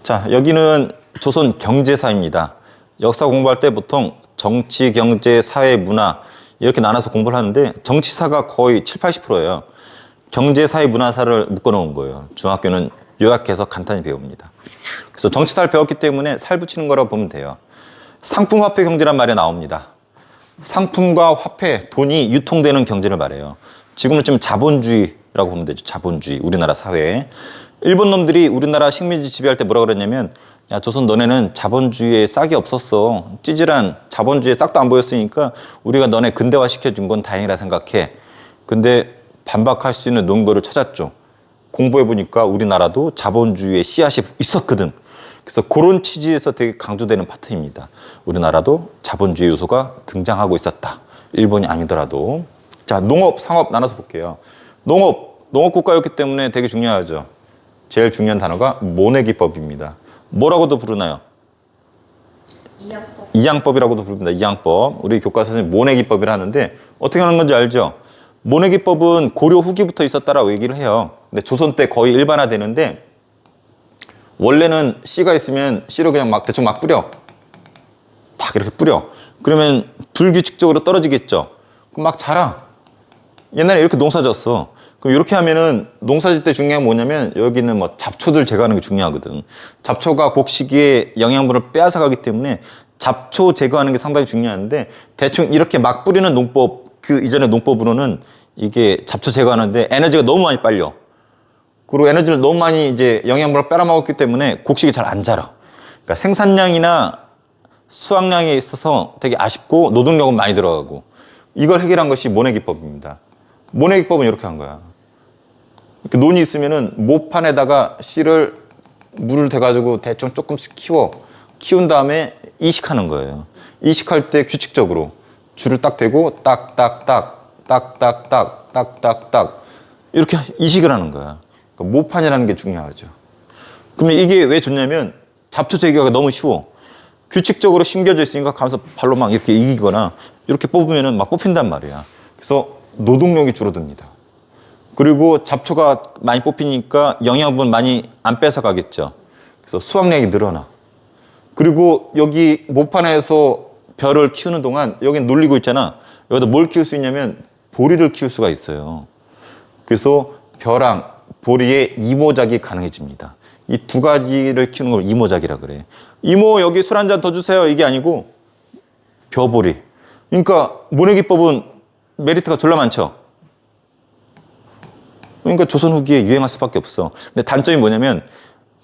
자, 여기는 조선 경제사입니다. 역사 공부할 때 보통 정치, 경제, 사회, 문화 이렇게 나눠서 공부를 하는데 정치사가 거의 7, 80%예요. 경제, 사회, 문화사를 묶어놓은 거예요. 중학교는 요약해서 간단히 배웁니다. 그래서 정치사를 배웠기 때문에 살 붙이는 거라고 보면 돼요. 상품화폐 경제란 말이 나옵니다. 상품과 화폐, 돈이 유통되는 경제를 말해요. 지금은 좀 자본주의라고 보면 되죠. 자본주의, 우리나라 사회에. 일본 놈들이 우리나라 식민지 지배할 때 뭐라 그랬냐면, 야, 조선 너네는 자본주의에 싹이 없었어. 찌질한 자본주의에 싹도 안 보였으니까 우리가 너네 근대화 시켜준 건 다행이라 생각해. 근데 반박할 수 있는 논거를 찾았죠. 공부해보니까 우리나라도 자본주의의 씨앗이 있었거든. 그래서 그런 취지에서 되게 강조되는 파트입니다. 우리나라도 자본주의 요소가 등장하고 있었다. 일본이 아니더라도. 자, 농업, 상업 나눠서 볼게요. 농업 국가였기 때문에 되게 중요하죠. 제일 중요한 단어가 모내기법입니다. 뭐라고도 부르나요? 이양법. 이양법이라고도 부릅니다. 이양법. 우리 교과서에서 모내기법이라 하는데 어떻게 하는 건지 알죠? 모내기법은 고려 후기부터 있었다라고 얘기를 해요. 근데 조선 때 거의 일반화되는데 원래는 씨가 있으면 씨를 그냥 막 대충 막 뿌려. 딱 이렇게 뿌려. 그러면 불규칙적으로 떨어지겠죠. 그럼 막 자라. 옛날에 이렇게 농사 졌어. 그럼 이렇게 하면은 농사 짓 때 중요한 게 뭐냐면 여기는 뭐 잡초들 제거하는 게 중요하거든. 잡초가 곡식의 영양분을 빼앗아 가기 때문에 잡초 제거하는 게 상당히 중요한데 대충 이렇게 막 뿌리는 농법, 그 이전의 농법으로는 이게 잡초 제거하는데 에너지가 너무 많이 빨려. 그리고 에너지를 너무 많이 이제 영양분을 빨아먹었기 때문에 곡식이 잘 안 자라. 그러니까 생산량이나 수확량에 있어서 되게 아쉽고 노동력은 많이 들어가고 이걸 해결한 것이 모내기법입니다. 모내기법은 이렇게 한 거야. 이렇게 논이 있으면은 모판에다가 씨를 물을 대가지고 대충 조금씩 키운 다음에 이식하는 거예요. 이식할 때 규칙적으로 줄을 딱 대고 딱딱딱 이렇게 이식을 하는 거야. 그러니까 모판이라는 게 중요하죠. 그러면 이게 왜 좋냐면 잡초 제거가 너무 쉬워. 규칙적으로 심겨져 있으니까 가면서 발로 막 이렇게 이기거나 이렇게 뽑으면은 막 뽑힌단 말이야. 그래서 노동력이 줄어듭니다. 그리고 잡초가 많이 뽑히니까 영양분 많이 안 뺏어가겠죠. 그래서 수확량이 늘어나. 그리고 여기 모판에서 벼를 키우는 동안 여긴 놀리고 있잖아. 여기다 뭘 키울 수 있냐면 보리를 키울 수가 있어요. 그래서 벼랑 보리의 이모작이 가능해집니다. 이 두 가지를 키우는 걸 이모작이라 그래. 이모 여기 술 한 잔 더 주세요. 이게 아니고 벼보리. 그러니까 모내기법은 메리트가 졸라 많죠. 그러니까 조선 후기에 유행할 수밖에 없어. 근데 단점이 뭐냐면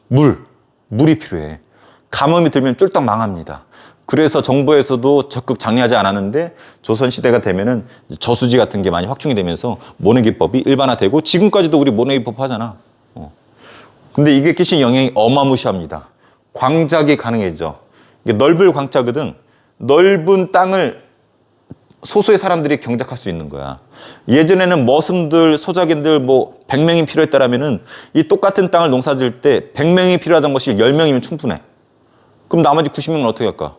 물이 필요해. 가뭄이 들면 쫄딱 망합니다. 그래서 정부에서도 적극 장려하지 않았는데 조선 시대가 되면은 저수지 같은 게 많이 확충이 되면서 모내기법이 일반화되고 지금까지도 우리 모내기법 하잖아. 근데 이게 끼친 영향이 어마무시합니다. 광작이 가능해져. 이게 넓을 광자거든. 넓은 땅을 소수의 사람들이 경작할 수 있는 거야. 예전에는 머슴들, 소작인들 뭐 100명이 필요했다라면은 이 똑같은 땅을 농사 지을 때 100명이 필요하던 것이 10명이면 충분해. 그럼 나머지 90명은 어떻게 할까?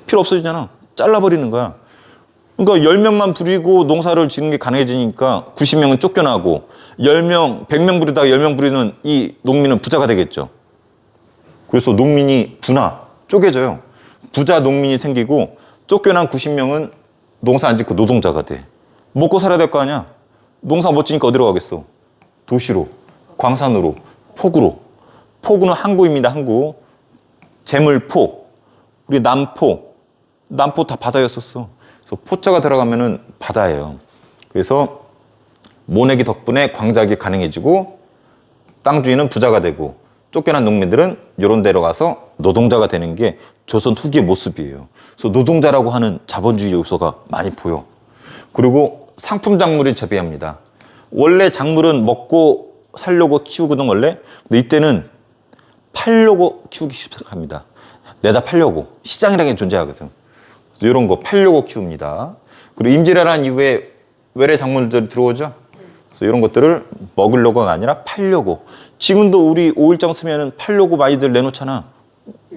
필요 없어지잖아. 잘라버리는 거야. 그러니까 10명만 부리고 농사를 지는 게 가능해지니까 90명은 쫓겨나고 10명, 100명 부리다가 10명 부리는 이 농민은 부자가 되겠죠. 그래서 농민이 쪼개져요. 부자 농민이 생기고 쫓겨난 90명은 농사 안 짓고 노동자가 돼. 먹고 살아야 될 거 아니야? 농사 못 지니까 어디로 가겠어? 도시로, 광산으로, 포구로. 포구는 항구입니다, 항구. 재물포, 우리 남포 다 바다였었어. 그래서 포자가 들어가면은 바다예요. 그래서 모내기 덕분에 광작이 가능해지고 땅 주인은 부자가 되고 쫓겨난 농민들은 이런 데로 가서 노동자가 되는 게 조선 후기의 모습이에요. 그래서 노동자라고 하는 자본주의 요소가 많이 보여. 그리고 상품 작물이 재배합니다. 원래 작물은 먹고 살려고 키우거든 원래. 근데 이때는 팔려고 키우기 시작합니다. 내다 팔려고. 시장이라는 게 존재하거든. 이런 거 팔려고 키웁니다. 그리고 임진왜란 이후에 외래 작물들이 들어오죠. 그래서 이런 것들을 먹으려고가 아니라 팔려고. 지금도 우리 오일장 쓰면은 팔려고 많이들 내놓잖아.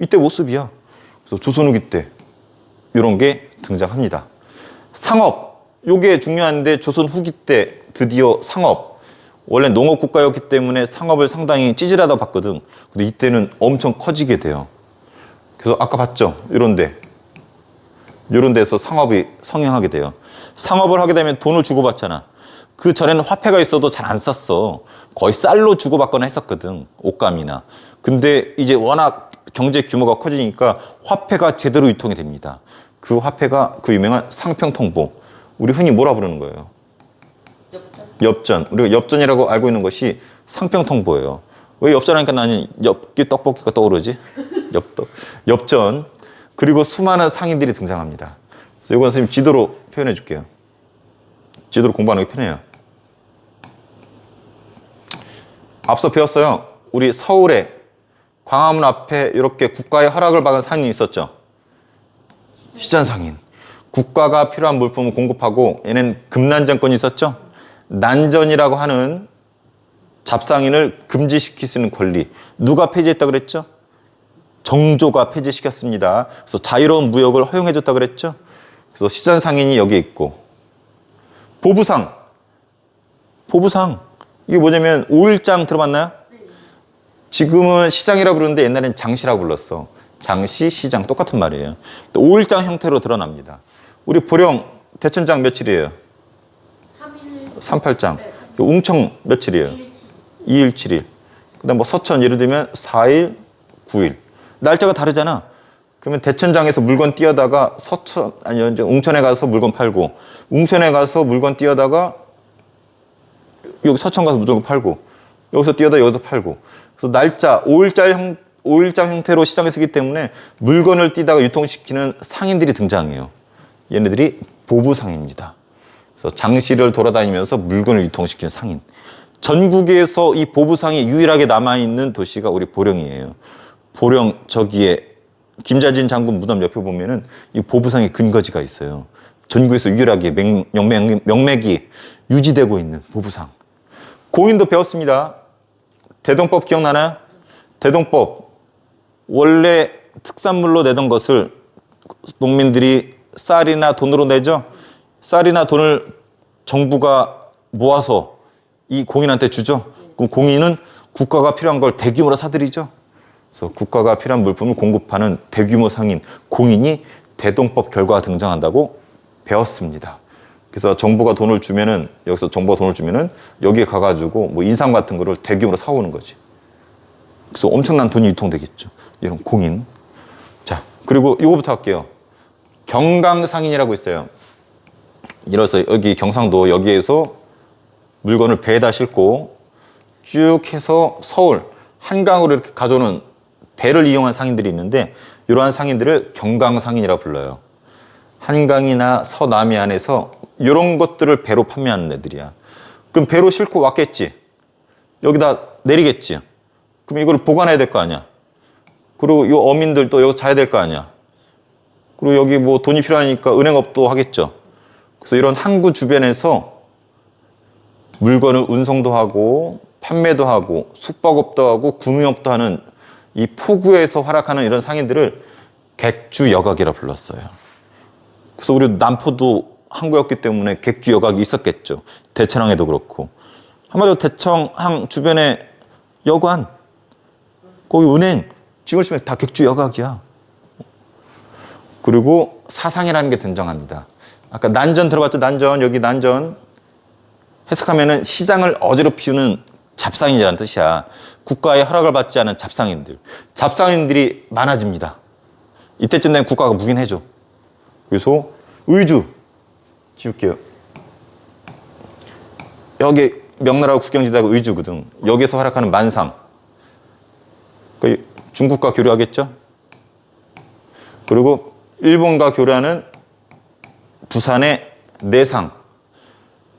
이때 모습이야. 그래서 조선 후기 때 이런 게 등장합니다. 상업. 요게 중요한데 조선 후기 때 드디어 상업. 원래 농업 국가였기 때문에 상업을 상당히 찌질하다고 봤거든. 근데 이때는 엄청 커지게 돼요. 그래서 아까 봤죠? 이런 데서 상업이 성행하게 돼요. 상업을 하게 되면 돈을 주고받잖아. 그 전에는 화폐가 있어도 잘 안 썼어. 거의 쌀로 주고받거나 했었거든. 옷감이나. 근데 이제 워낙 경제 규모가 커지니까 화폐가 제대로 유통이 됩니다. 그 화폐가 그 유명한 상평통보. 우리 흔히 뭐라 부르는 거예요? 엽전. 우리가 엽전이라고 알고 있는 것이 상평통보예요. 왜 엽전하니까 나는 엽기 떡볶이가 떠오르지? 엽떡. 엽전. 그리고 수많은 상인들이 등장합니다. 그래서 이건 선생님 지도로 표현해 줄게요. 지도로 공부하는 게 편해요. 앞서 배웠어요. 우리 서울에 광화문 앞에 이렇게 국가의 허락을 받은 상인이 있었죠. 시장상인. 국가가 필요한 물품을 공급하고 얘는 금난전권이 있었죠. 난전이라고 하는 잡상인을 금지시킬 수 있는 권리. 누가 폐지했다고 그랬죠? 정조가 폐지시켰습니다. 그래서 자유로운 무역을 허용해줬다고 그랬죠. 그래서 시장상인이 여기 있고, 보부상. 이게 뭐냐면 5일장 들어봤나요? 지금은 시장이라고 부르는데 옛날엔 장시라고 불렀어. 장시, 시장 똑같은 말이에요. 5일장 형태로 드러납니다. 우리 보령 대천장 며칠이에요? 3일. 38장. 네, 웅청 며칠이에요? 2일, 7일. 그다음 뭐 서천 예를 들면 4일, 9일. 날짜가 다르잖아. 그러면 대천장에서 물건 띄어다가 서천 아니 이제 웅천에 가서 물건 팔고, 웅천에 가서 물건 띄어다가 여기 서천 가서 물건 팔고, 여기서 띄어다 여기서 팔고. 그래서 날짜 5일장 형태로 시장에 쓰기 때문에 물건을 띄다가 유통시키는 상인들이 등장해요. 얘네들이 보부상입니다. 그래서 장시를 돌아다니면서 물건을 유통시키는 상인. 전국에서 이 보부상이 유일하게 남아있는 도시가 우리 보령이에요. 보령 저기에 김자진 장군 무덤 옆에 보면은 이 보부상의 근거지가 있어요. 전국에서 유일하게 명맥이 유지되고 있는 보부상. 공인도 배웠습니다. 대동법 기억나나요? 대동법. 원래 특산물로 내던 것을 농민들이 쌀이나 돈으로 내죠. 쌀이나 돈을 정부가 모아서 이 공인한테 주죠. 그럼 공인은 국가가 필요한 걸 대규모로 사들이죠. 그래서 국가가 필요한 물품을 공급하는 대규모 상인, 공인이 대동법 결과가 등장한다고 배웠습니다. 그래서 정부가 돈을 주면은, 여기서 정부가 돈을 주면은 여기에 가가지고 뭐 인삼 같은 거를 대규모로 사오는 거지. 그래서 엄청난 돈이 유통되겠죠. 이런 공인. 자, 그리고 이거부터 할게요. 경강상인이라고 있어요. 이래서 여기 경상도 여기에서 물건을 배에다 싣고 쭉 해서 서울, 한강으로 이렇게 가져오는 배를 이용한 상인들이 있는데, 이러한 상인들을 경강상인이라고 불러요. 한강이나 서남해안에서 이런 것들을 배로 판매하는 애들이야. 그럼 배로 싣고 왔겠지. 여기다 내리겠지. 그럼 이걸 보관해야 될 거 아니야. 그리고 이 어민들도 여기 자야 될 거 아니야. 그리고 여기 뭐 돈이 필요하니까 은행업도 하겠죠. 그래서 이런 항구 주변에서 물건을 운송도 하고 판매도 하고 숙박업도 하고 금융업도 하는 이 포구에서 활약하는 이런 상인들을 객주여각이라 불렀어요. 그래서 우리 남포도 항구였기 때문에 객주여각이 있었겠죠. 대천항에도 그렇고. 한마디로 대천항 주변에 여관, 거기 은행, 지금 치면 다 객주여각이야. 그리고 사상이라는 게 등장합니다. 아까 난전 들어봤죠? 난전. 여기 난전. 해석하면은 시장을 어지럽히는 잡상인이라는 뜻이야. 국가의 허락을 받지 않은 잡상인들. 잡상인들이 많아집니다. 이때쯤 되면 국가가 묵인해줘. 그래서 의주 지울게요. 여기 명나라 국경지대가 의주거든. 여기서 활약하는 만상. 중국과 교류하겠죠. 그리고 일본과 교류하는 부산의 내상.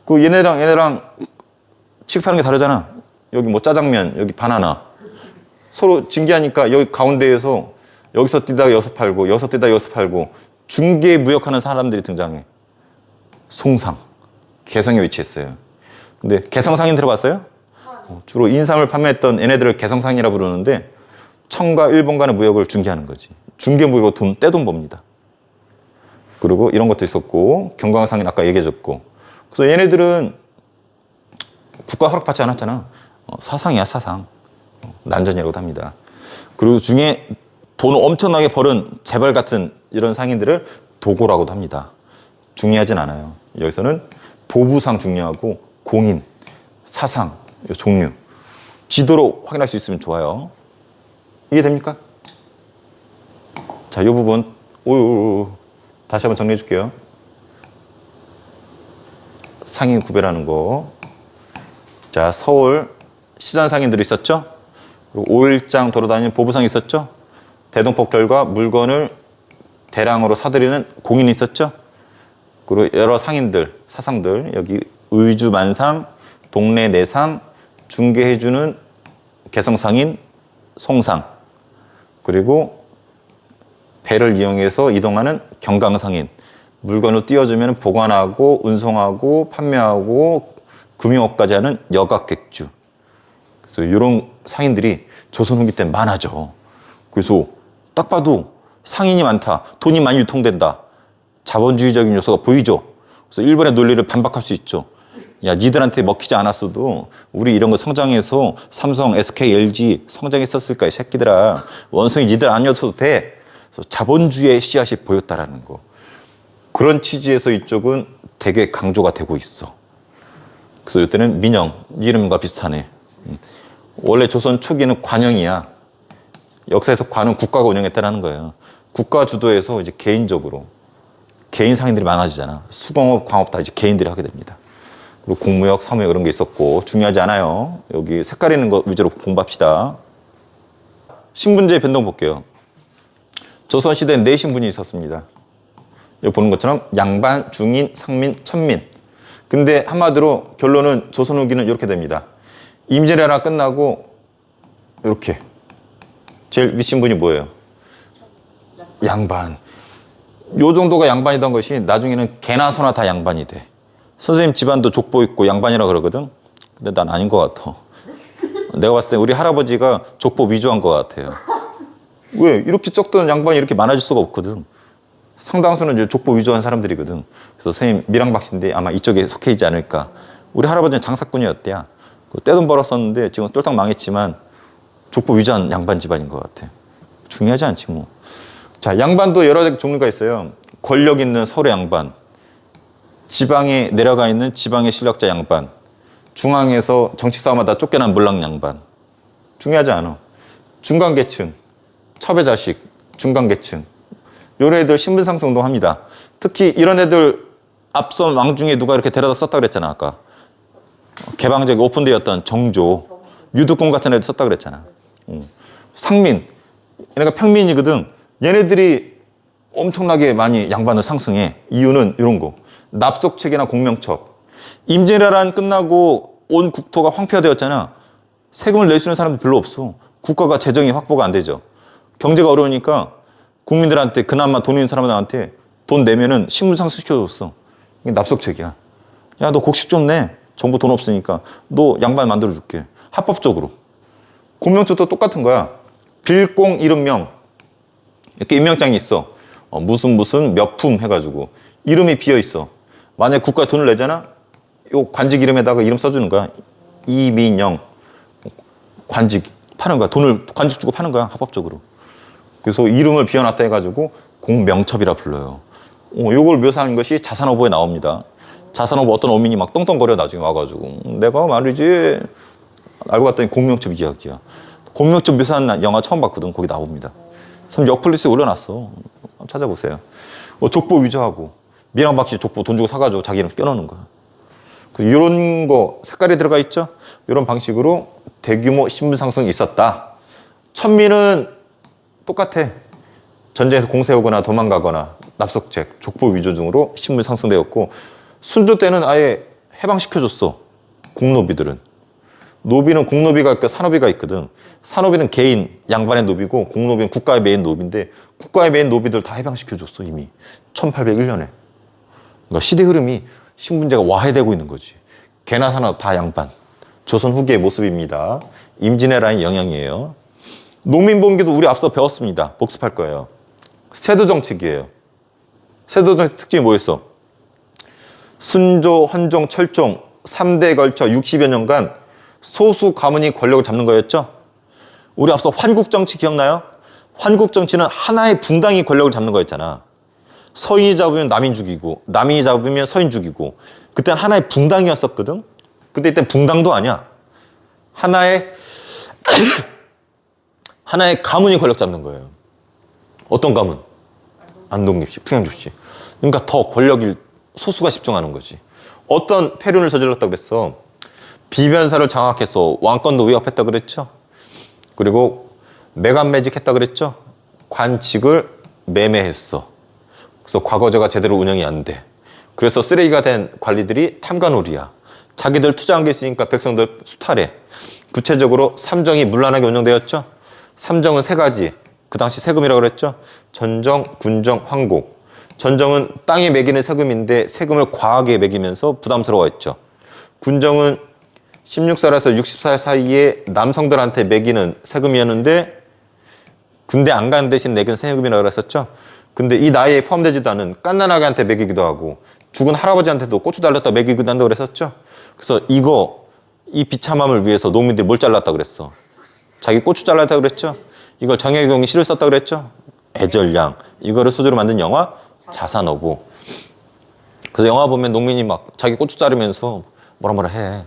그 얘네랑 취급하는 게 다르잖아. 여기 뭐 짜장면, 여기 바나나. 서로 진기하니까 여기 가운데에서 여기서 뛰다가 여기서 팔고, 여기서 뛰다가 여기서 팔고, 중개 무역하는 사람들이 등장해. 송상. 개성에 위치했어요. 근데 개성상인 들어봤어요? 주로 인삼을 판매했던 얘네들을 개성상이라 부르는데, 청과 일본 간의 무역을 중개하는 거지. 중개 무역으로 떼돈 법니다. 그리고 이런 것도 있었고, 경강상인 아까 얘기해줬고. 그래서 얘네들은 국가 허락받지 않았잖아. 사상이야, 사상. 난전이라고도 합니다. 그리고 중에 돈을 엄청나게 벌은 재벌 같은 이런 상인들을 도고라고도 합니다. 중요하진 않아요. 여기서는 보부상 중요하고 공인, 사상, 종류. 지도로 확인할 수 있으면 좋아요. 이해됩니까? 자, 이 부분 다시 한번 정리해 줄게요. 상인 구별하는 거. 자, 서울 시장 상인들이 있었죠? 그리고 5일장 돌아다니는 보부상이 있었죠? 대동폭결과 물건을 대량으로 사들이는 공인이 있었죠? 그리고 여러 상인들, 사상들, 여기 의주만상, 동네 내상, 중개해주는 개성상인, 송상, 그리고 배를 이용해서 이동하는 경강상인, 물건을 띄워주면 보관하고 운송하고 판매하고 금융업까지 하는 여각객주. 그래서 이런 상인들이 조선 후기 때 많아져. 그래서 딱 봐도 상인이 많다, 돈이 많이 유통된다, 자본주의적인 요소가 보이죠. 그래서 일본의 논리를 반박할 수 있죠. 야, 니들한테 먹히지 않았어도 우리 이런 거 성장해서 삼성, SK, LG 성장했었을까, 이 새끼들아. 원숭이 니들 아니어도 돼. 그래서 자본주의의 씨앗이 보였다라는 거. 그런 취지에서 이쪽은 되게 강조가 되고 있어. 그래서 이때는 민영, 이름과 비슷하네. 원래 조선 초기는 관영이야. 역사에서 관은 국가가 운영했다는 거예요. 국가 주도에서 이제 개인적으로 개인 상인들이 많아지잖아. 수공업, 광업 다 이제 개인들이 하게 됩니다. 그리고 공무역, 사무역 이런 게 있었고 중요하지 않아요. 여기 색깔 있는 거 위주로 공부합시다. 신분제 변동 볼게요. 조선시대에 4신분이 있었습니다. 여기 보는 것처럼 양반, 중인, 상민, 천민. 근데 한마디로 결론은 조선 후기는 이렇게 됩니다. 임진왜란 끝나고 이렇게 제일 윗신분이 뭐예요? 양반. 요 정도가 양반이던 것이 나중에는 개나 소나 다 양반이 돼. 선생님 집안도 족보 있고 양반이라 그러거든. 근데 난 아닌 것 같아. 내가 봤을 때 우리 할아버지가 족보 위조한 것 같아요. 왜? 이렇게 적던 양반이 이렇게 많아질 수가 없거든. 상당수는 이제 족보 위조한 사람들이거든. 그래서 선생님 밀항박 씨인데 아마 이쪽에 속해 있지 않을까. 우리 할아버지는 장사꾼이었대야. 떼돈 벌었었는데 지금 쫄딱 망했지만 족보 위조한 양반 집안인 것 같아. 중요하지 않지 뭐. 자, 양반도 여러 종류가 있어요. 권력 있는 서울의 양반, 지방에 내려가 있는 지방의 실력자 양반, 중앙에서 정치 싸움하다 쫓겨난 물랑 양반. 중요하지 않아. 중간계층, 첩의 자식, 중간계층. 요런 애들 신분 상승도 합니다. 특히 이런 애들 앞선 왕 중에 누가 이렇게 데려다 썼다 그랬잖아, 아까. 개방적이 오픈되었던 정조, 유득공 같은 애들 썼다 그랬잖아. 상민, 얘네가 평민이거든. 얘네들이 엄청나게 많이 양반을 상승해. 이유는 이런 거. 납속책이나 공명첩. 임진왜란 끝나고 온 국토가 황폐화되었잖아. 세금을 낼 수 있는 사람들 별로 없어. 국가가 재정이 확보가 안 되죠. 경제가 어려우니까 국민들한테 그나마 돈 있는 사람들한테 돈 내면은 신분 상승시켜줬어. 이게 납속책이야. 야, 너 곡식 좀 내. 정부 돈 없으니까 너 양반 만들어줄게. 합법적으로. 공명첩도 똑같은 거야. 빌공 이름명. 이렇게 임명장이 있어. 무슨 몇 품 해가지고 이름이 비어 있어. 만약에 국가에 돈을 내잖아. 요 관직 이름에다가 이름 써주는 거야. 이민영. 관직 파는 거야. 돈을 관직 주고 파는 거야. 합법적으로. 그래서 이름을 비워놨다 해가지고 공명첩이라 불러요. 요걸 묘사한 것이 자산어보에 나옵니다. 자산어보 어떤 어민이 막 떵떵거려 나중에 와가지고 내가 말이지 알고 봤더니 공명첩 이야기야. 공명첩 묘사한 영화 처음 봤거든. 거기 나옵니다. 참 역플리스에 올려놨어. 찾아보세요. 족보 위조하고 밀항박 씨 족보 돈 주고 사가지고 자기 이름 껴넣는 거야. 이런 거 색깔이 들어가 있죠. 이런 방식으로 대규모 신분 상승이 있었다. 천민은 똑같아. 전쟁에서 공세오거나 도망가거나 납속책, 족보 위조 등으로 신분 상승되었고 순조 때는 아예 해방시켜줬어. 공노비들은. 노비는 공노비가 있고 산노비가 있거든. 산노비는 개인 양반의 노비고 공노비는 국가의 메인 노비인데 국가의 메인 노비들 다 해방시켜줬어 이미 1801년에. 그러니까 시대 흐름이 신분제가 와해되고 있는 거지. 개나 사나 다 양반. 조선 후기의 모습입니다. 임진왜란의 영향이에요. 농민봉기도 우리 앞서 배웠습니다. 복습할 거예요. 세도정책이에요. 세도정책 특징이 뭐였어? 순조, 헌종, 철종 3대에 걸쳐 60여 년간 소수 가문이 권력을 잡는 거였죠. 우리 앞서 환국정치 기억나요? 환국정치는 하나의 분당이 권력을 잡는 거였잖아. 서인이 잡으면 남인 죽이고 남인이 잡으면 서인 죽이고, 그때는 하나의 분당이었었거든. 근데 이때 분당도 아니야. 하나의 가문이 권력 잡는 거예요. 어떤 가문? 안동립씨, 풍양주씨. 그러니까 더 권력이 소수가 집중하는 거지. 어떤 폐륜을 저질렀다고 그랬어? 비변사를 장악해서 왕권도 위협했다 그랬죠. 그리고 매간매직했다 그랬죠. 관직을 매매했어. 그래서 과거제가 제대로 운영이 안 돼. 그래서 쓰레기가 된 관리들이 탐관오리야. 자기들 투자한 게 있으니까 백성들 수탈해. 구체적으로 삼정이 문란하게 운영되었죠. 삼정은 세 가지. 그 당시 세금이라고 그랬죠. 전정, 군정, 황곡. 전정은 땅에 매기는 세금인데 세금을 과하게 매기면서 부담스러워했죠. 군정은 16살에서 60살 사이에 남성들한테 매기는 세금이었는데 군대 안 가는 대신 내긴 세금이라고 그랬었죠. 근데 이 나이에 포함되지도 않은 깐난아기한테 매기기도 하고 죽은 할아버지한테도 고추 달렸다 매기기도 한다고 그랬었죠. 그래서 이 비참함을 위해서 농민들이 뭘 잘랐다고 그랬어? 자기 고추 잘랐다고 그랬죠. 이걸 정약용이 시를 썼다고 그랬죠. 애절량. 이거를 소재로 만든 영화 자산어부. 그래서 영화 보면 농민이 막 자기 고추 자르면서 뭐라 해.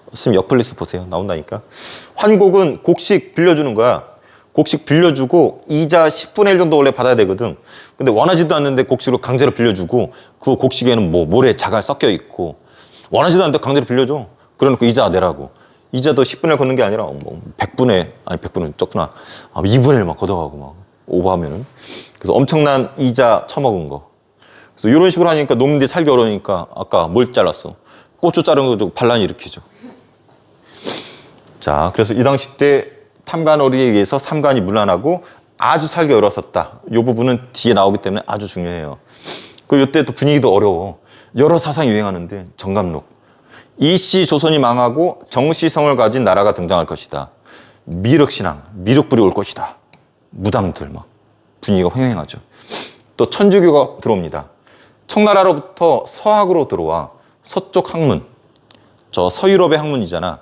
선생님 역플리스 보세요. 나온다니까. 환곡은 곡식 빌려주는 거야. 곡식 빌려주고 이자 10분의 1 정도 원래 받아야 되거든. 근데 원하지도 않는데 곡식으로 강제로 빌려주고, 그 곡식에는 뭐 모래 자갈 섞여 있고 원하지도 않는데 강제로 빌려줘. 그러니까 이자 내라고. 이자도 10분의 1 걷는 게 아니라 뭐 100분의 적구나. 2분의 1 막 걷어가고 막 오버하면은. 그래서 엄청난 이자 처먹은 거. 그래서 이런 식으로 하니까 농민들이 살기 어려우니까 아까 뭘 잘랐어? 고추 자른 거 반란이 일으키죠. 자, 그래서 이 당시 때 탐관오리에 의해서 삼관이 문란하고 아주 살기 어려웠었다. 이 부분은 뒤에 나오기 때문에 아주 중요해요. 그리고 이때 또 분위기도 어려워. 여러 사상이 유행하는데 정감록. 이씨 조선이 망하고 정씨성을 가진 나라가 등장할 것이다. 미륵신앙, 미륵불이 올 것이다. 무당들 막 분위기가 횡행하죠. 또 천주교가 들어옵니다. 청나라로부터 서학으로 들어와. 서쪽 학문, 저 서유럽의 학문이잖아.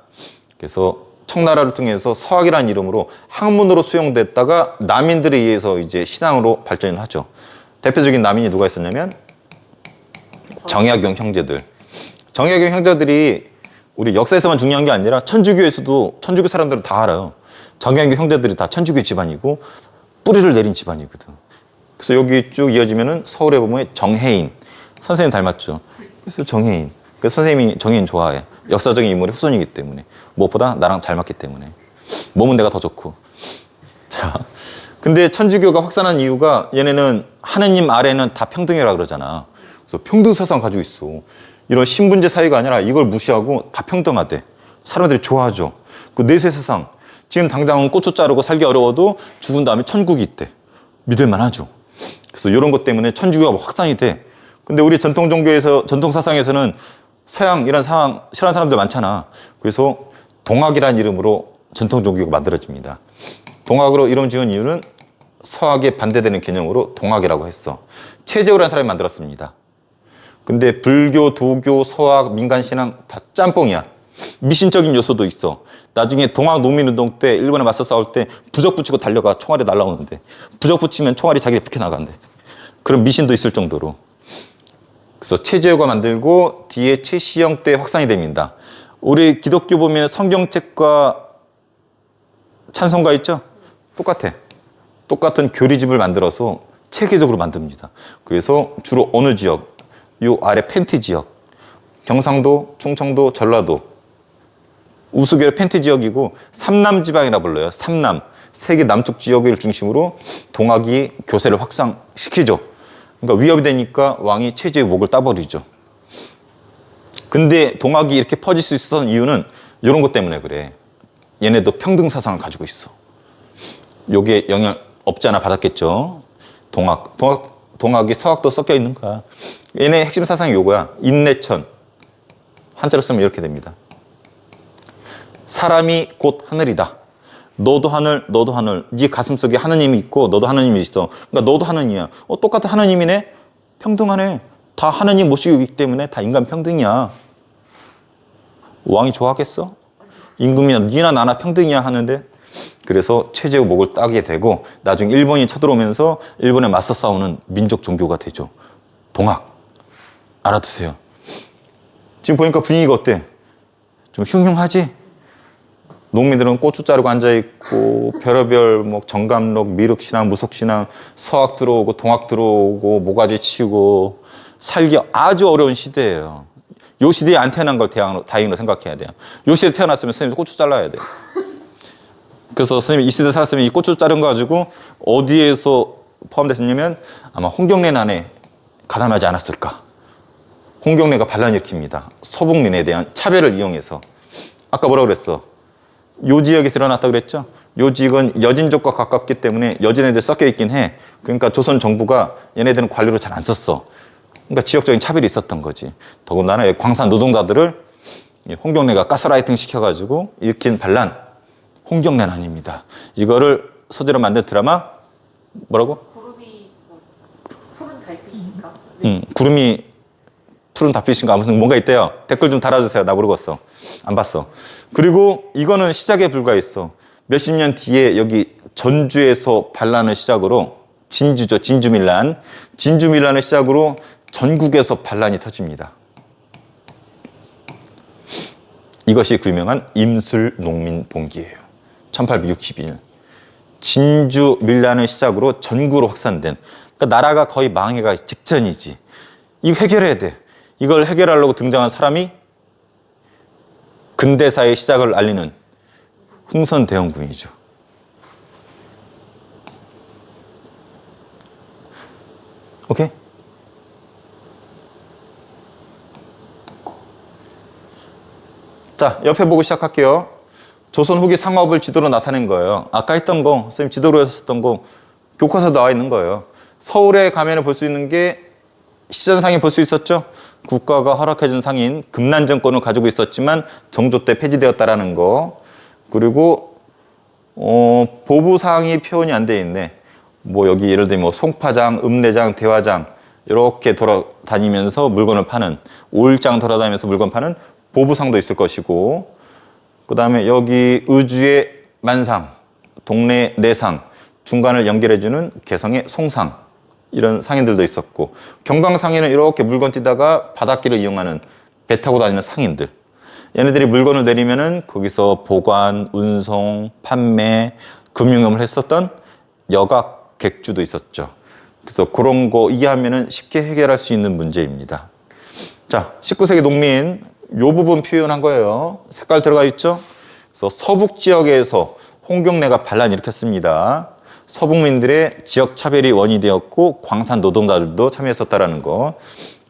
그래서 청나라를 통해서 서학이라는 이름으로 학문으로 수용됐다가 남인들에 의해서 이제 신앙으로 발전을 하죠. 대표적인 남인이 누가 있었냐면 정약용 형제들. 정약용 형제들이 우리 역사에서만 중요한 게 아니라 천주교에서도, 천주교 사람들은 다 알아요. 정약용 형제들이 다 천주교 집안이고 뿌리를 내린 집안이거든. 그래서 여기 쭉 이어지면은 서울에 보면 정혜인 선생님 닮았죠. 그래서 정혜인. 그래서 선생님이 정혜인 좋아해. 역사적인 인물의 후손이기 때문에. 무엇보다 나랑 잘 맞기 때문에. 몸은 내가 더 좋고. 자, 근데 천주교가 확산한 이유가 얘네는 하느님 아래는 다 평등이라 그러잖아. 그래서 평등 사상 가지고 있어. 이런 신분제 사회가 아니라 이걸 무시하고 다 평등하대. 사람들이 좋아하죠. 그 내세 세상. 지금 당장은 고추 자르고 살기 어려워도 죽은 다음에 천국이 있대. 믿을만 하죠. 그래서 이런 것 때문에 천주교가 확산이 돼. 근데 우리 전통 종교에서, 전통 사상에서는 서양 이런 상황 싫어하는 사람들 많잖아. 그래서 동학이라는 이름으로 전통 종교가 만들어집니다. 동학으로 이름 지은 이유는 서학에 반대되는 개념으로 동학이라고 했어. 최재우라는 사람이 만들었습니다. 근데 불교, 도교, 서학, 민간신앙 다 짬뽕이야. 미신적인 요소도 있어. 나중에 동학 농민운동 때 일본에 맞서 싸울 때 부적 붙이고 달려가 총알이 날라오는데 부적 붙이면 총알이 자기를 비켜나간대. 그런 미신도 있을 정도로. 그래서 최재우가 만들고 뒤에 최시영 때 확산이 됩니다. 우리 기독교 보면 성경책과 찬송가 있죠? 똑같아. 똑같은 교리집을 만들어서 체계적으로 만듭니다. 그래서 주로 어느 지역? 요 아래 펜티 지역. 경상도, 충청도, 전라도. 우수결 펜티 지역이고 삼남지방이라 불러요. 삼남. 세계 남쪽 지역을 중심으로 동학이 교세를 확산시키죠. 그러니까 위협이 되니까 왕이 최재의 목을 따버리죠. 근데 동학이 이렇게 퍼질 수 있었던 이유는 이런 것 때문에 그래. 얘네도 평등 사상을 가지고 있어. 요게 영향 없지 않아 받았겠죠. 동학이 서학도 섞여 있는 거야. 얘네 핵심 사상이 요거야. 인내천. 한자로 쓰면 이렇게 됩니다. 사람이 곧 하늘이다. 너도 하늘, 너도 하늘. 네 가슴속에 하느님이 있고 너도 하느님이 있어. 그러니까 너도 하느님이야. 똑같은 하느님이네. 평등하네. 다 하느님 모시고 있기 때문에 다 인간 평등이야. 왕이 좋아하겠어? 임금이야 니나 나나 평등이야 하는데 그래서 체제의 목을 따게 되고 나중에 일본이 쳐들어오면서 일본에 맞서 싸우는 민족 종교가 되죠. 동학. 알아두세요. 지금 보니까 분위기가 어때? 좀 흉흉하지? 농민들은 고추 자르고 앉아있고 별의별 뭐 정감록, 미륵신앙, 무속신앙, 서학 들어오고 동학 들어오고 모가지 치고 살기 아주 어려운 시대예요. 요 시대에 안 태어난 걸 다행으로 생각해야 돼요. 요 시대에 태어났으면 선생님 고추 잘라야 돼요. 그래서 선생님이 이 시대에 살았으면 이 고추 자른 거 가지고 어디에서 포함됐었냐면 아마 홍경래난에 가담하지 않았을까. 홍경래가 반란 일으킵니다. 서북민에 대한 차별을 이용해서. 아까 뭐라고 그랬어? 요 지역에서 일어났다 그랬죠? 요 지역은 여진족과 가깝기 때문에 여진애들 섞여 있긴 해. 그러니까 조선 정부가 얘네들은 관리로 잘 안 썼어. 그러니까 지역적인 차별이 있었던 거지. 더군다나 광산 노동자들을 홍경래가 가스라이팅 시켜가지고 일으킨 반란, 홍경래난입니다. 이거를 소재로 만든 드라마 뭐라고? 구름이 뭐 푸른 달빛인가? 구름이 푸른 달빛인가 아무튼 뭔가 있대요. 댓글 좀 달아주세요. 나 모르겠어. 안 봤어. 그리고 이거는 시작에 불과했어. 몇십 년 뒤에 여기 전주에서 반란을 시작으로 진주죠. 진주밀란. 진주밀란을 시작으로 전국에서 반란이 터집니다. 이것이 그 유명한 임술농민봉기예요. 1862년. 진주밀란을 시작으로 전국으로 확산된. 그러니까 나라가 거의 망해가 직전이지. 이거 해결해야 돼. 이걸 해결하려고 등장한 사람이 근대사의 시작을 알리는 흥선대원군이죠. 오케이? 자, 옆에 보고 시작할게요. 조선 후기 상업을 지도로 나타낸 거예요. 아까 했던 거, 선생님 지도로 했었던 거 교과서 나와 있는 거예요. 서울에 가면 볼 수 있는 게 시전상에 볼 수 있었죠. 국가가 허락해준 상인 금난정권을 가지고 있었지만 정조 때 폐지되었다라는 거. 그리고 보부상이 표현이 안 돼 있네. 뭐 여기 예를 들면 뭐 송파장, 읍내장, 대화장 이렇게 돌아다니면서 물건을 파는, 5일장 돌아다니면서 물건 파는 보부상도 있을 것이고, 그 다음에 여기 의주의 만상, 동네 내상, 중간을 연결해주는 개성의 송상, 이런 상인들도 있었고, 경광상인은 이렇게 물건 뛰다가 바닷길을 이용하는 배 타고 다니는 상인들. 얘네들이 물건을 내리면은 거기서 보관, 운송, 판매, 금융업을 했었던 여각 객주도 있었죠. 그래서 그런 거 이해하면은 쉽게 해결할 수 있는 문제입니다. 자, 19세기 농민 요 부분 표현한 거예요. 색깔 들어가 있죠? 그래서 서북 지역에서 홍경래가 반란 일으켰습니다. 서북민들의 지역 차별이 원인이 되었고 광산 노동자들도 참여했었다라는 거.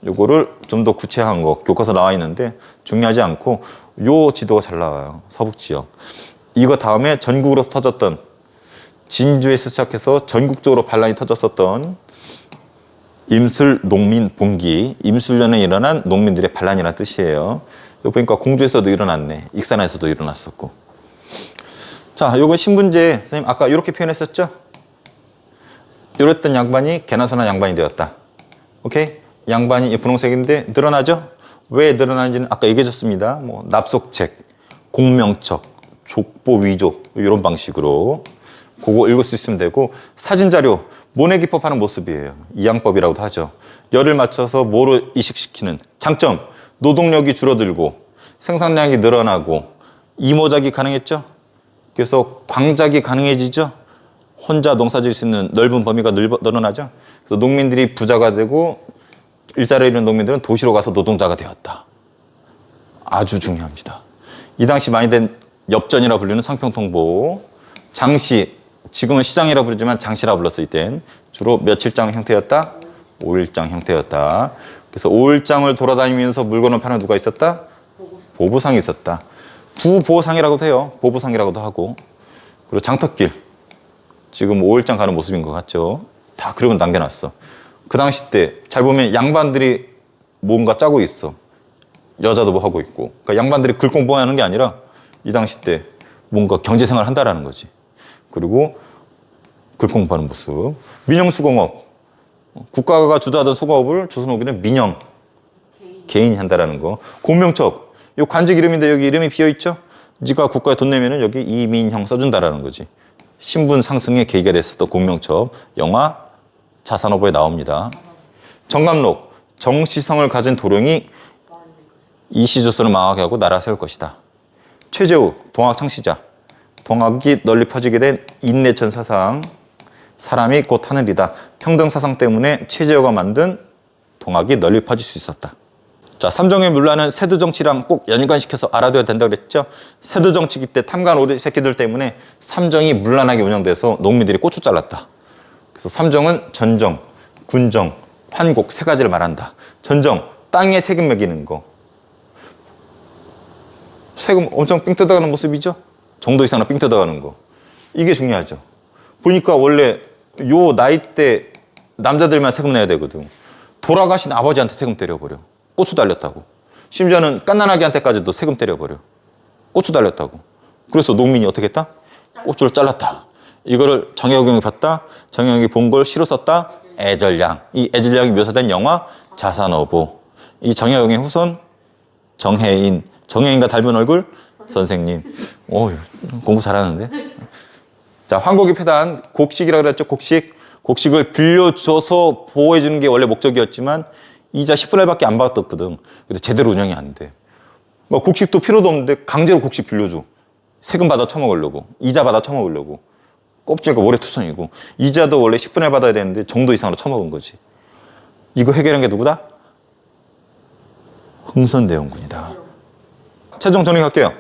요거를 좀 더 구체화한 거 교과서 나와 있는데 중요하지 않고 요 지도가 잘 나와요. 서북 지역. 이거 다음에 전국으로 터졌던, 진주에서 시작해서 전국적으로 반란이 터졌었던 임술 농민 봉기, 임술년에 일어난 농민들의 반란이라는 뜻이에요. 여기 보니까 공주에서도 일어났네. 익산에서도 일어났었고. 자, 요건 신분제. 선생님 아까 이렇게 표현했었죠? 이랬던 양반이 개나소나 양반이 되었다. 오케이? 양반이 분홍색인데 늘어나죠? 왜 늘어나는지는 아까 얘기해 줬습니다. 뭐 납속책, 공명척, 족보 위조 이런 방식으로 그거 읽을 수 있으면 되고, 사진자료 모내기법하는 모습이에요. 이양법이라고도 하죠. 열을 맞춰서 뭐로 이식시키는. 장점, 노동력이 줄어들고 생산량이 늘어나고 이모작이 가능했죠. 그래서 광작이 가능해지죠. 혼자 농사 지을 수 있는 넓은 범위가 늘어나죠. 그래서 농민들이 부자가 되고 일자리를 잃은 농민들은 도시로 가서 노동자가 되었다. 아주 중요합니다. 이 당시 많이 된 엽전이라 불리는 상평통보, 장시, 지금은 시장이라 부르지만 장시라 불렀을 땐 주로 며칠장 형태였다? 5일장 형태였다. 그래서 5일장을 돌아다니면서 물건을 파는 누가 있었다? 보부상이 있었다. 부보상이라고도 해요. 보부상이라고도 하고. 그리고 장터길, 지금 5일장 가는 모습인 것 같죠? 다 그림은 남겨놨어. 그 당시 때 잘 보면 양반들이 뭔가 짜고 있어. 여자도 뭐 하고 있고. 그러니까 양반들이 글 공부하는 게 아니라 이 당시 때 뭔가 경제생활을 한다라는 거지. 그리고 글 공부하는 모습. 민영수공업. 국가가 주도하던 수공업을 조선 후기는 민영, 개인이 한다라는 거. 공명척. 요 관직 이름인데 여기 이름이 비어있죠? 네가 국가에 돈 내면은 여기 이민형 써준다라는 거지. 신분 상승의 계기가 됐었던 공명첩, 영화 자산어보에 나옵니다. 정감록, 정시성을 가진 도령이 이시조선을 망하게 하고 나라 세울 것이다. 최재우, 동학 창시자. 동학이 널리 퍼지게 된 인내천 사상, 사람이 곧 하늘이다. 평등 사상 때문에 최재우가 만든 동학이 널리 퍼질 수 있었다. 자, 삼정의 문란은 세도 정치랑 꼭 연관시켜서 알아둬야 된다고 그랬죠. 세도 정치기 때 탐관 오리 새끼들 때문에 삼정이 문란하게 운영돼서 농민들이 고추 잘랐다. 그래서 삼정은 전정, 군정, 환곡 세 가지를 말한다. 전정, 땅에 세금 매기는 거. 세금 엄청 삥 뜯어가는 모습이죠. 정도 이상으로 삥 뜯어가는 거. 이게 중요하죠. 보니까 원래 요 나이 때 남자들만 세금 내야 되거든. 돌아가신 아버지한테 세금 때려버려. 고추 달렸다고. 심지어는 깐난아기한테까지도 세금 때려버려. 고추 달렸다고. 그래서 농민이 어떻게 했다? 고추를 잘랐다. 이거를 정약용이 봤다. 정약용이 본 걸 시로 썼다. 애절량. 이 애절량이 묘사된 영화 자산어보. 이 정약용의 후손 정혜인. 정혜인과 닮은 얼굴 선생님. 오, 공부 잘하는데. 자, 황곡이 폐단 곡식이라고 그랬죠. 곡식. 곡식을 빌려줘서 보호해주는 게 원래 목적이었지만 이자 10분의 1밖에 안 받았거든. 근데 제대로 운영이 안 돼. 뭐 곡식도 필요도 없는데 강제로 곡식 빌려줘. 세금 받아 처먹으려고. 이자 받아 처먹으려고. 껍질과 모래투성이고. 이자도 원래 10분의 1 받아야 되는데 정도 이상으로 처먹은 거지. 이거 해결한 게 누구다? 흥선대원군이다. 최종 정리할게요.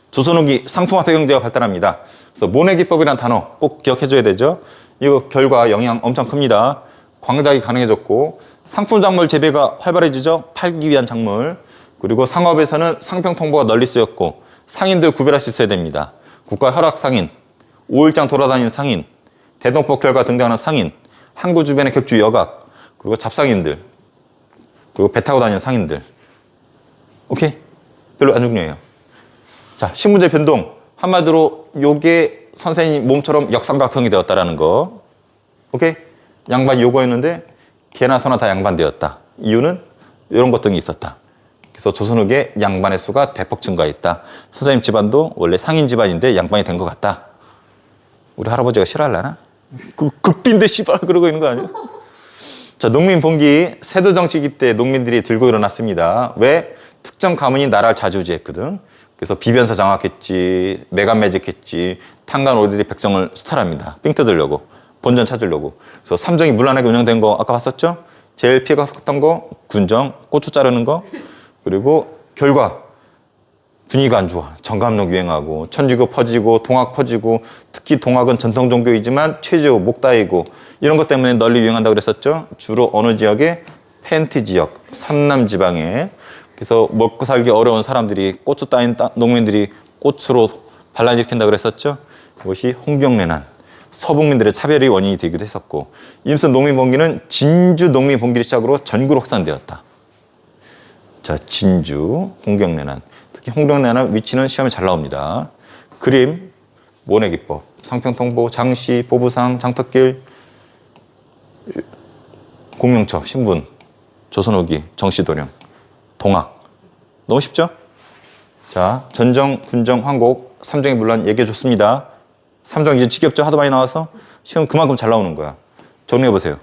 조선 후기 상품화폐 경제가 발달합니다. 그래서 모내기법이라는 단어 꼭 기억해줘야 되죠. 이거 결과 영향 엄청 큽니다. 광작이 가능해졌고 상품 작물 재배가 활발해지죠. 팔기 위한 작물. 그리고 상업에서는 상평 통보가 널리 쓰였고 상인들 구별할 수 있어야 됩니다. 국가 허락 상인, 5일장 돌아다니는 상인, 대동법 결과 등장하는 상인, 항구 주변의 격주 여각, 그리고 잡상인들, 그리고 배 타고 다니는 상인들. 오케이? 별로 안 중요해요. 자, 신문제 변동. 한마디로 요게 선생님 몸처럼 역삼각형이 되었다라는 거. 오케이? 양반이 요거였는데 개나 소나 다 양반되었다. 이유는 이런 것 등이 있었다. 그래서 조선 후기에 양반의 수가 대폭 증가했다. 선생님 집안도 원래 상인 집안인데 양반이 된 것 같다. 우리 할아버지가 싫어하려나? 극빈데 씨발 그러고 있는 거 아니야? 자, 농민 봉기. 세도 정치기 때 농민들이 들고 일어났습니다. 왜? 특정 가문이 나라를 좌지우지했거든. 그래서 비변사 장악했지, 매간 매직했지, 탕간 오리들이 백성을 수탈합니다. 삥 뜯으려고, 본전 찾으려고. 그래서 삼정이 문란하게 운영된 거 아까 봤었죠? 제일 피해가 컸던 거 군정, 고추 자르는 거. 그리고 결과 분위기가 안 좋아. 정감록 유행하고 천주교 퍼지고 동학 퍼지고, 특히 동학은 전통 종교이지만 최재우, 목다이고 이런 것 때문에 널리 유행한다고 그랬었죠. 주로 어느 지역에? 펜트 지역, 삼남 지방에. 그래서 먹고 살기 어려운 사람들이 고추 따인 농민들이 고추로 반란 일으킨다고 그랬었죠. 이것이 홍병내난, 서북민들의 차별의 원인이 되기도 했었고, 임순 농민봉기는 진주 농민봉기를 시작으로 전국으로 확산되었다. 자, 진주, 홍경내난. 특히 홍경내난 위치는 시험에 잘 나옵니다. 그림, 모내기법, 상평통보, 장시, 보부상, 장터길, 공명처, 신분, 조선후기, 정시도령, 동학. 너무 쉽죠? 자, 전정, 군정, 황곡, 삼정의 문란 얘기해줬습니다. 삼정 이제 지겹죠? 하도 많이 나와서 시험 그만큼 잘 나오는 거야. 정리해보세요.